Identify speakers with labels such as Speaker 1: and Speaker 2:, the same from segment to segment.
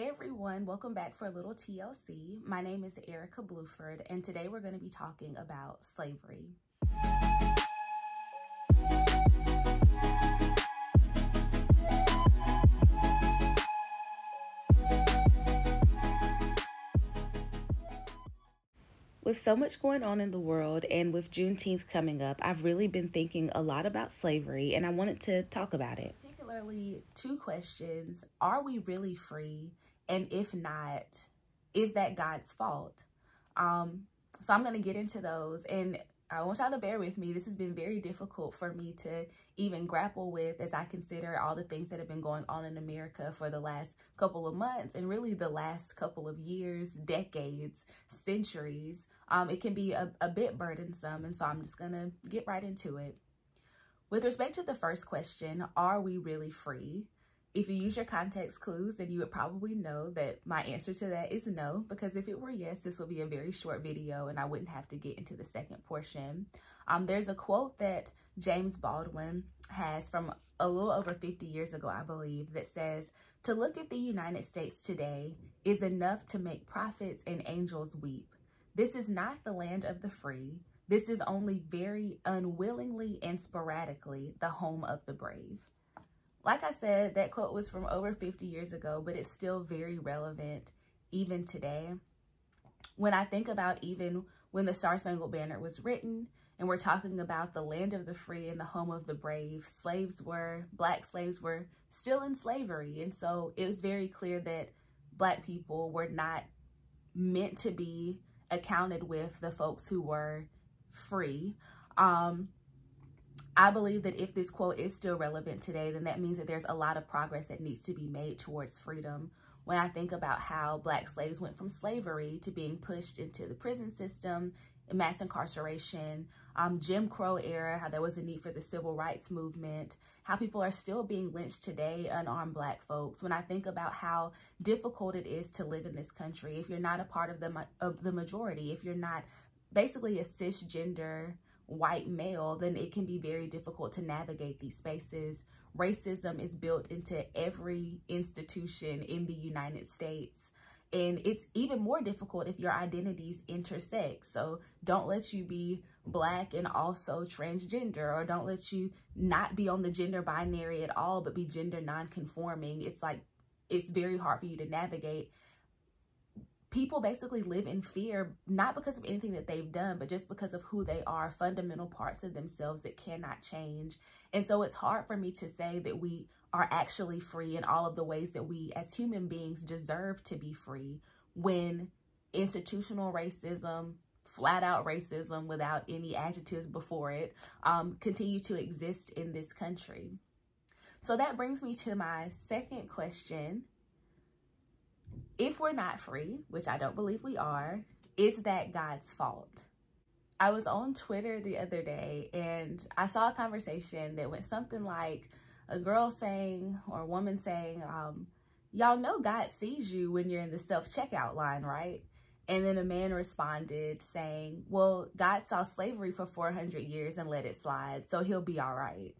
Speaker 1: Hey everyone, welcome back for a little TLC. My name is Erica Bluford, and today we're going to be talking about slavery. With so much going on in the world and with Juneteenth coming up, I've really been thinking a lot about slavery, and I wanted to talk about it. Particularly two questions: are we really free? And if not, is that God's fault? So I'm going to get into those, and I want y'all to bear with me. This has been very difficult for me to even grapple with as I consider all the things that have been going on in America for the last couple of months and really the last couple of years, decades, centuries. It can be a bit burdensome, and so I'm just going to get right into it. With respect to the first question, are we really free? If you use your context clues, then you would probably know that my answer to that is no, because if it were yes, this would be a very short video and I wouldn't have to get into the second portion. There's a quote that James Baldwin has from a little over 50 years ago, I believe, that says, "To look at the United States today is enough to make prophets and angels weep. This is not the land of the free. This is only very unwillingly and sporadically the home of the brave." Like I said, that quote was from over 50 years ago, but it's still very relevant even today. When I think about even when the Star Spangled Banner was written, and we're talking about the land of the free and the home of the brave, Black slaves were still in slavery. And so it was very clear that Black people were not meant to be accounted with the folks who were free. I believe that if this quote is still relevant today, then that means that there's a lot of progress that needs to be made towards freedom. When I think about how Black slaves went from slavery to being pushed into the prison system, mass incarceration, Jim Crow era, how there was a need for the civil rights movement, how people are still being lynched today, unarmed Black folks. When I think about how difficult it is to live in this country, if you're not a part of the majority, if you're not basically a cisgender white male, then it can be very difficult to navigate these spaces. Racism is built into every institution in the United States. And it's even more difficult if your identities intersect. So don't let you be Black and also transgender, or don't let you not be on the gender binary at all, but be gender non-conforming. It's very hard for you to navigate. People basically live in fear, not because of anything that they've done, but just because of who they are, fundamental parts of themselves that cannot change. And so it's hard for me to say that we are actually free in all of the ways that we as human beings deserve to be free, when institutional racism, flat out racism without any adjectives before it, continue to exist in this country. So that brings me to my second question. If we're not free, which I don't believe we are, is that God's fault? I was on Twitter the other day and I saw a conversation that went something like a girl saying, or a woman saying, y'all know God sees you when you're in the self-checkout line, right? And then a man responded saying, well, God saw slavery for 400 years and let it slide, so he'll be all right.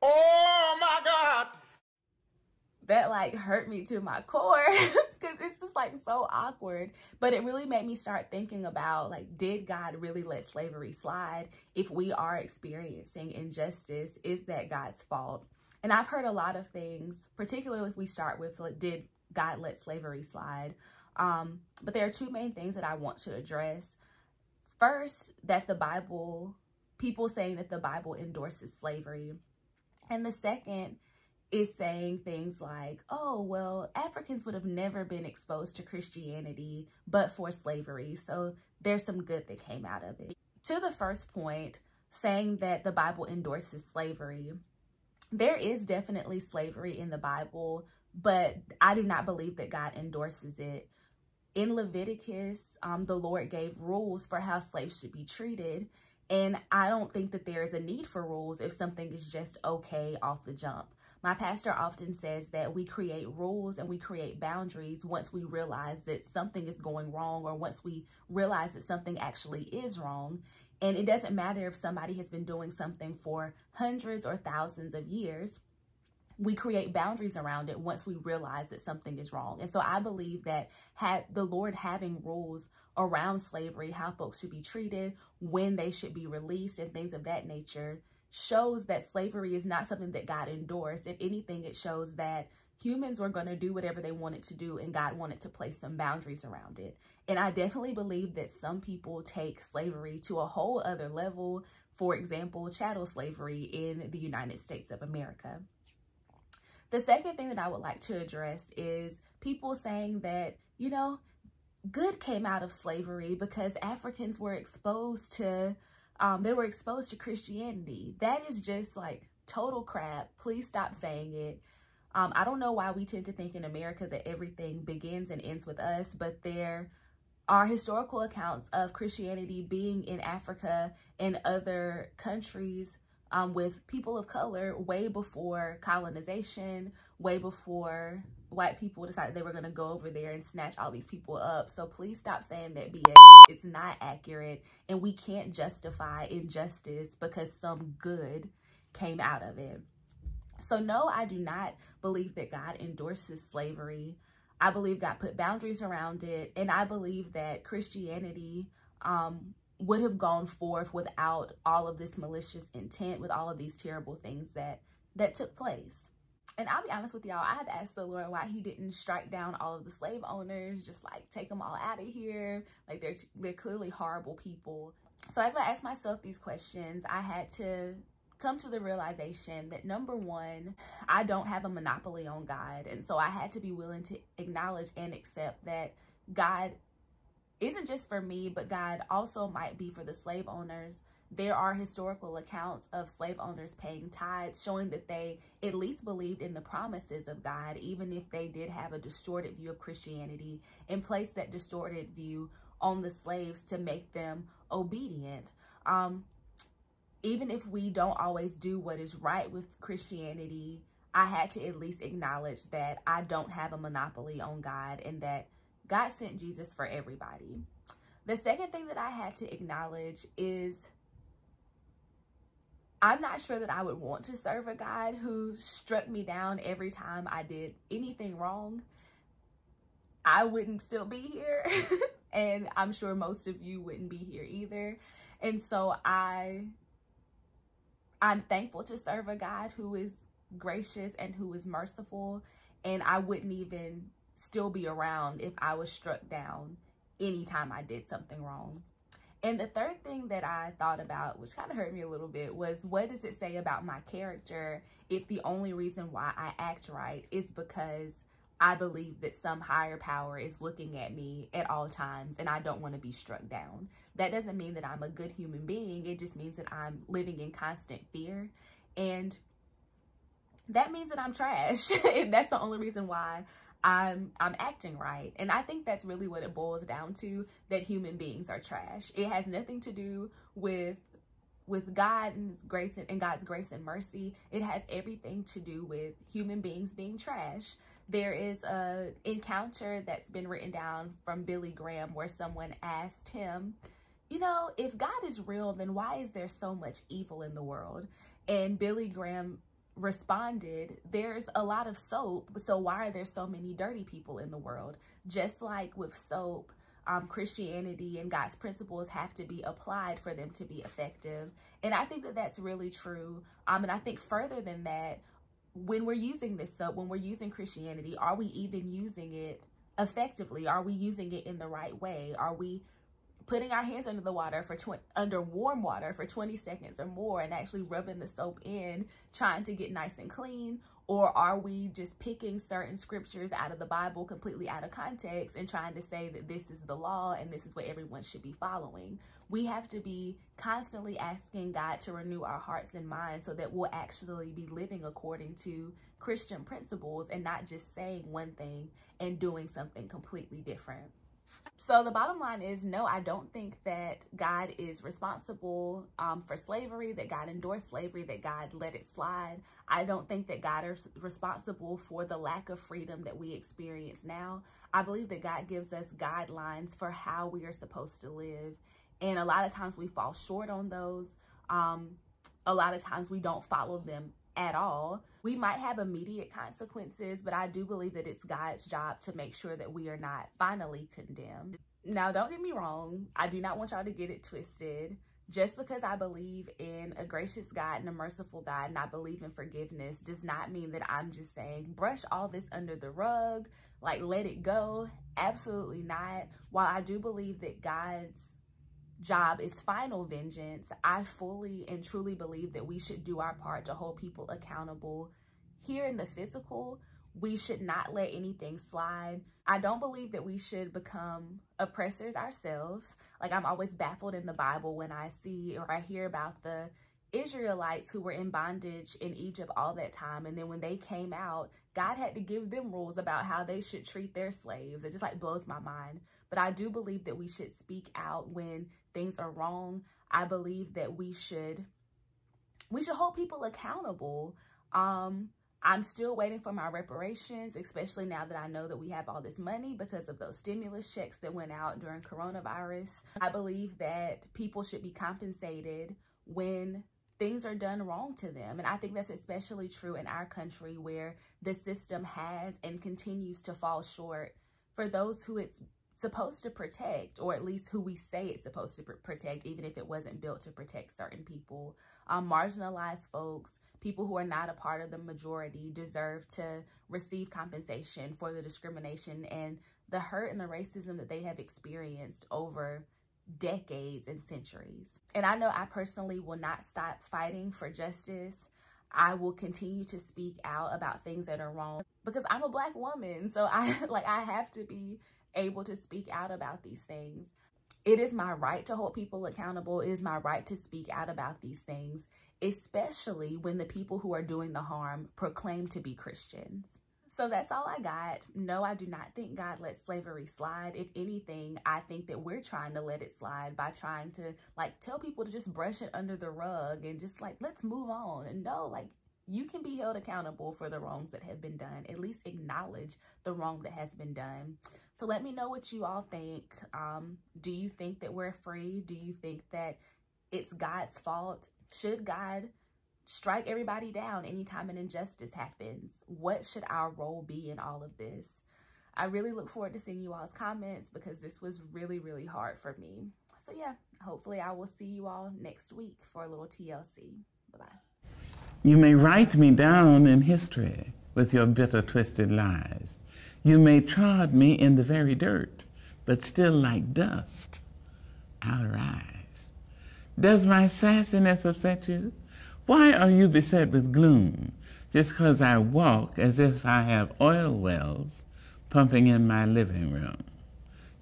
Speaker 2: Oh my God!
Speaker 1: That like hurt me to my core because it's just like so awkward. But it really made me start thinking about, like, did God really let slavery slide? If we are experiencing injustice, is that God's fault? And I've heard a lot of things, particularly if we start with, like, did God let slavery slide? But there are two main things that I want to address. First, that people saying that the Bible endorses slavery. And the second is saying things like, oh, well, Africans would have never been exposed to Christianity but for slavery, so there's some good that came out of it. To the first point, saying that the Bible endorses slavery, there is definitely slavery in the Bible, but I do not believe that God endorses it. In Leviticus, the Lord gave rules for how slaves should be treated, and I don't think that there is a need for rules if something is just okay off the jump. My pastor often says that we create rules and we create boundaries once we realize that something is going wrong, or once we realize that something actually is wrong. And it doesn't matter if somebody has been doing something for hundreds or thousands of years. we create boundaries around it once we realize that something is wrong. And so I believe that the Lord having rules around slavery, how folks should be treated, when they should be released, and things of that nature, shows that slavery is not something that God endorsed. If anything, it shows that humans were going to do whatever they wanted to do, and God wanted to place some boundaries around it. And I definitely believe that some people take slavery to a whole other level. For example, chattel slavery in the United States of America. The second thing that I would like to address is people saying that, you know, good came out of slavery because Africans were exposed to, Christianity. That is just like total crap. Please stop saying it. I don't know why we tend to think in America that everything begins and ends with us, but there are historical accounts of Christianity being in Africa and other countries with people of color way before colonization, way before white people decided they were going to go over there and snatch all these people up. So please stop saying that BS. It's not accurate, and we can't justify injustice because some good came out of it. So no, I do not believe that God endorses slavery. I believe God put boundaries around it, and I believe that Christianity would have gone forth without all of this malicious intent, with all of these terrible things that took place. And I'll be honest with y'all, I have asked the Lord why he didn't strike down all of the slave owners, just like take them all out of here. Like they're clearly horrible people. So as I asked myself these questions, I had to come to the realization that, number one, I don't have a monopoly on God. And so I had to be willing to acknowledge and accept that God isn't just for me, but God also might be for the slave owners. There are historical accounts of slave owners paying tithes, showing that they at least believed in the promises of God, even if they did have a distorted view of Christianity, and placed that distorted view on the slaves to make them obedient. Even if we don't always do what is right with Christianity, I had to at least acknowledge that I don't have a monopoly on God, and that God sent Jesus for everybody. The second thing that I had to acknowledge is I'm not sure that I would want to serve a God who struck me down every time I did anything wrong. I wouldn't still be here, and I'm sure most of you wouldn't be here either. And so I'm thankful to serve a God who is gracious and who is merciful, and I wouldn't even still be around if I was struck down anytime I did something wrong. And the third thing that I thought about, which kind of hurt me a little bit, was what does it say about my character if the only reason why I act right is because I believe that some higher power is looking at me at all times and I don't want to be struck down. That doesn't mean that I'm a good human being. It just means that I'm living in constant fear. And that means that I'm trash. That's the only reason why I'm acting right. And I think that's really what it boils down to, that human beings are trash. It has nothing to do with God and His grace and God's grace and mercy. It has everything to do with human beings being trash. There is an encounter that's been written down from Billy Graham where someone asked him, you know, if God is real, then why is there so much evil in the world? And Billy Graham responded, there's a lot of soap, so why are there so many dirty people in the world? Just like with soap, Christianity and God's principles have to be applied for them to be effective. And I think that that's really true. And I think further than that, when we're using this soap, when we're using Christianity, are we even using it effectively? Are we using it in the right way? Are we putting our hands under the water under warm water for 20 seconds or more and actually rubbing the soap in, trying to get nice and clean? Or are we just picking certain scriptures out of the Bible completely out of context and trying to say that this is the law and this is what everyone should be following? We have to be constantly asking God to renew our hearts and minds so that we'll actually be living according to Christian principles and not just saying one thing and doing something completely different. So the bottom line is, no, I don't think that God is responsible for slavery, that God endorsed slavery, that God let it slide. I don't think that God is responsible for the lack of freedom that we experience now. I believe that God gives us guidelines for how we are supposed to live. And a lot of times we fall short on those. A lot of times we don't follow them at all. We might have immediate consequences, but I do believe that it's God's job to make sure that we are not finally condemned. Now, don't get me wrong. I do not want y'all to get it twisted. Just because I believe in a gracious God and a merciful God and I believe in forgiveness does not mean that I'm just saying brush all this under the rug, like let it go. Absolutely not. While I do believe that God's job is final vengeance, I fully and truly believe that we should do our part to hold people accountable. Here in the physical, we should not let anything slide. I don't believe that we should become oppressors ourselves. Like, I'm always baffled in the Bible when I see or I hear about the Israelites who were in bondage in Egypt all that time. And then when they came out, God had to give them rules about how they should treat their slaves. It just like blows my mind. But I do believe that we should speak out when things are wrong. I believe that we should hold people accountable. I'm still waiting for my reparations, especially now that I know that we have all this money because of those stimulus checks that went out during coronavirus. I believe that people should be compensated when things are done wrong to them. And I think that's especially true in our country where the system has and continues to fall short for those who it's supposed to protect, or at least who we say it's supposed to protect, even if it wasn't built to protect certain people. Marginalized folks, people who are not a part of the majority, deserve to receive compensation for the discrimination and the hurt and the racism that they have experienced over decades and centuries. And I know I personally will not stop fighting for justice. I will continue to speak out about things that are wrong because I'm a Black woman. So I have to be able to speak out about these things. It is my right to hold people accountable. It is my right to speak out about these things, especially when the people who are doing the harm proclaim to be Christians. So that's all I got. No, I do not think God let slavery slide. If anything, I think that we're trying to let it slide by trying to tell people to just brush it under the rug and just let's move on. And no, you can be held accountable for the wrongs that have been done. At least acknowledge the wrong that has been done. So let me know what you all think. Do you think that we're free? Do you think that it's God's fault? Should God strike everybody down anytime an injustice happens? What should our role be in all of this? I really look forward to seeing you all's comments because this was really, really hard for me. So yeah, hopefully I will see you all next week for a little TLC. Bye-bye.
Speaker 3: You may write me down in history with your bitter, twisted lies. You may trod me in the very dirt, but still like dust, I'll rise. Does my sassiness upset you? Why are you beset with gloom just 'cause I walk as if I have oil wells pumping in my living room?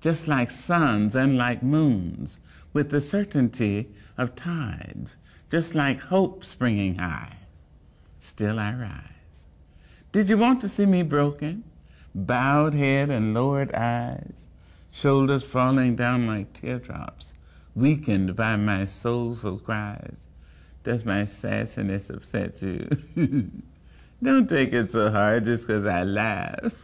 Speaker 3: Just like suns and like moons, with the certainty of tides, just like hope springing high, still I rise. Did you want to see me broken? Bowed head and lowered eyes, shoulders falling down like teardrops, weakened by my soulful cries. Does my sassiness upset you? Don't take it so hard just 'cause I laugh.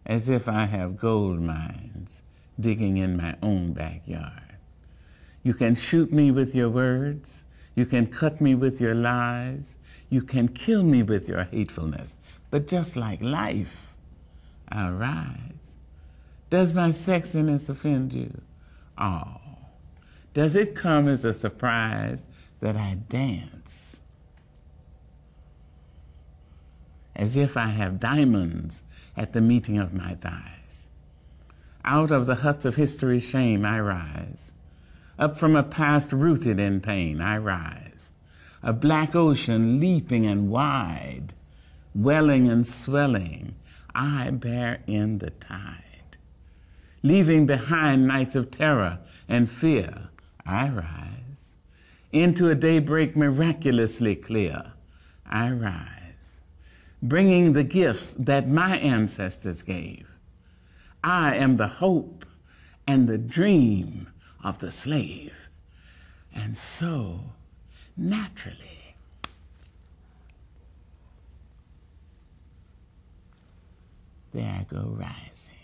Speaker 3: As if I have gold mines digging in my own backyard. You can shoot me with your words. You can cut me with your lies. You can kill me with your hatefulness. But just like life, I'll rise. Does my sexiness offend you? Oh, does it come as a surprise that I dance as if I have diamonds at the meeting of my thighs? Out of the huts of history's shame I rise. Up from a past rooted in pain I rise. A black ocean leaping and wide, welling and swelling, I bear in the tide. Leaving behind nights of terror and fear, I rise. Into a daybreak miraculously clear, I rise. Bringing the gifts that my ancestors gave. I am the hope and the dream of the slave. And so, naturally, there I go rising.